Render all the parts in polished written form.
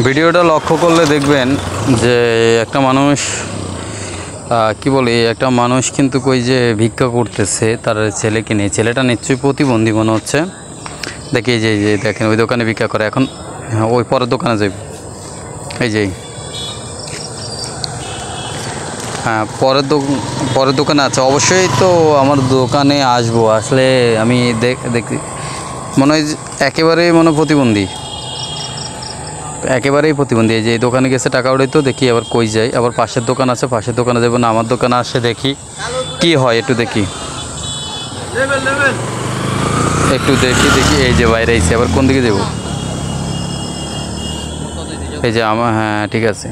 ভিডিওটা লক্ষ্য করলে দেখবেন যে একটা মানুষ কি বলে, একটা মানুষ কিন্তু কই যে ভিক্ষা করতেছে তার ছেলেকে নিয়ে। ছেলেটা নিশ্চয়ই প্রতিবন্ধী মনে হচ্ছে। দেখি এই যে দেখেন ওই দোকানে ভিক্ষা করে। এখন ওই পরের দোকানে যাই, এই যে হ্যাঁ পরের দোকানে আছে। অবশ্যই তো আমার দোকানে আসবো, আসলে আমি দেখি মনে হয় একেবারেই প্রতিবন্ধী, একেবারেই প্রতিবন্ধী। এই যে এই দোকানে গেছে টাকা উড়াই, তো দেখি আবার কই যাই। আবার পাশের দোকান আছে, পাশের দোকানে যাবো না, আমার দোকানে আসে দেখি কি হয়, একটু দেখি এই যে বাইরে আইছে, আবার কোন দিকে যাবো? এই যে আমার, হ্যাঁ ঠিক আছে,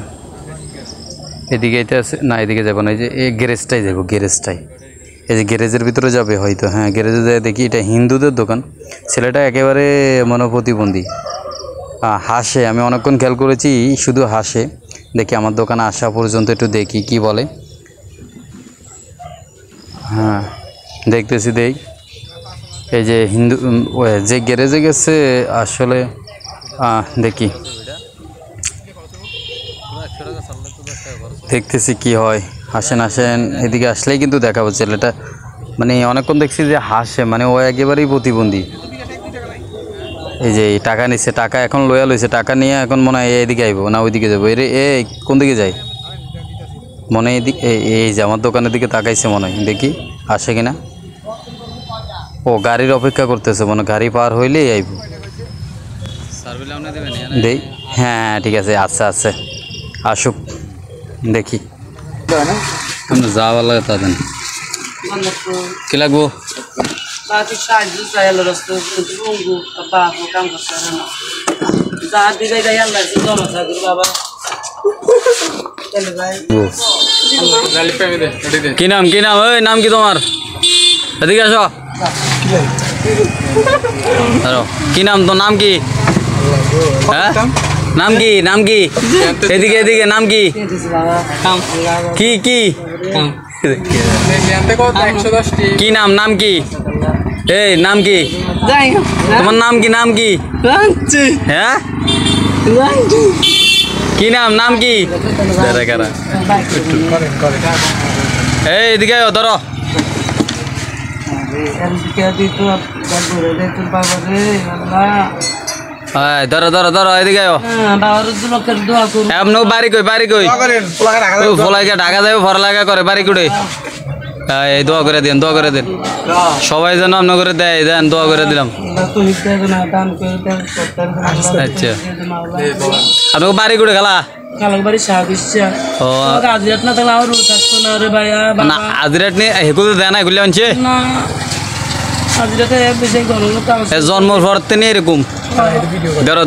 এদিকে এইতে আছে না, এদিকে যাবো না, এই যে এই গ্যারেজটাই যাবো, গ্যারেজটাই। এই যে গ্যারেজের ভিতরে যাবে হয়তো, হ্যাঁ গ্যারেজে যায় দেখি। এটা হিন্দুদের দোকান। ছেলেটা একেবারে প্রতিবন্ধী, হাসে। আমি অনেকক্ষণ খেয়াল করেছি, শুধু হাসে। দেখি আমার দোকানে আসা পর্যন্ত একটু দেখি কি বলে। হ্যাঁ দেখতেছি, এই যে হিন্দু যে গ্যারেজে গেছে আসলে, দেখি দেখতেছি কি হয়। আসেন এদিকে আসলেই কিন্তু দেখাবো। ছেলেটা অনেকক্ষণ দেখছি যে হাসে, ও একেবারেই প্রতিবন্ধী। এই যে টাকা নিচ্ছে, টাকা এখন লইয়া লইছে, টাকা নিয়ে এখন মনে হয় এদিকে আইব না ওইদিকে যাবো। কোন দিকে যাই মনে হয় এদিকে, এই যে আমার দোকানের দিকে তাকাইছে মনে হয়, দেখি আসে কিনা। ও গাড়ির অপেক্ষা করতেছে, গাড়ি পার হইলেই আইব। দেই, হ্যাঁ ঠিক আছে, আছে আসুক, দেখি আমরা যাওয়ার লাগে তাদের কি লাগবো। কি নাম ওই নাম কি তোমার? এদিকে আসো। কি নাম তোর? নাম কি? হ্যাঁ নাম কি? এদিকে নাম কি? কি কি নাম কি? এই নাম কি তোমার? নাম কি? হ্যাঁ কি নাম কি? এই এদিকে ধরো, ধরো এদিকে বাড়ি কই ঢাকা যাবো, ভরা লাগা করে বাড়ি কুড়ে। এই দোয়া করে দেন সবাই যেন আপনার করে দেয়, দেন দোয়া করে দিলাম। আচ্ছা আপনার বাড়ি কুড়ে খেলা আজিরাট নিয়ে হেকুল দেয় না, এগুলি আনছে জন্মর পর থেকে এরকম। ধরো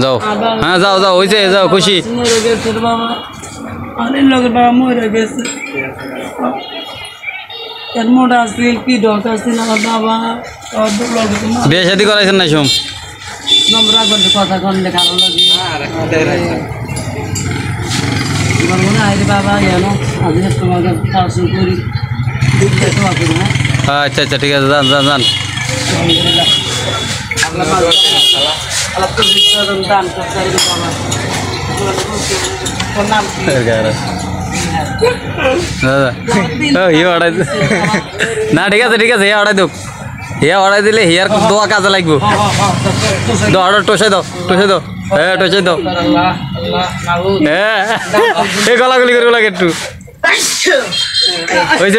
যাও, হ্যাঁ যাও হয়েছে, যাও খুশি। বিয়ে শাদী করাইছেন না? সোম কথা আচ্ছা ঠিক আছে, যান। না ঠিক আছে হে অর্ডার দোক, অর্ডার দিলে হিয়ার দোয়া কাজে লাগবো। অর্ডার টোসাই দাও হ্যাঁ টোসাই দাও। হ্যাঁ এই গলাগুলি করবো লাগে একটু। হয়েছে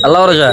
আল্লাহ ভরসা।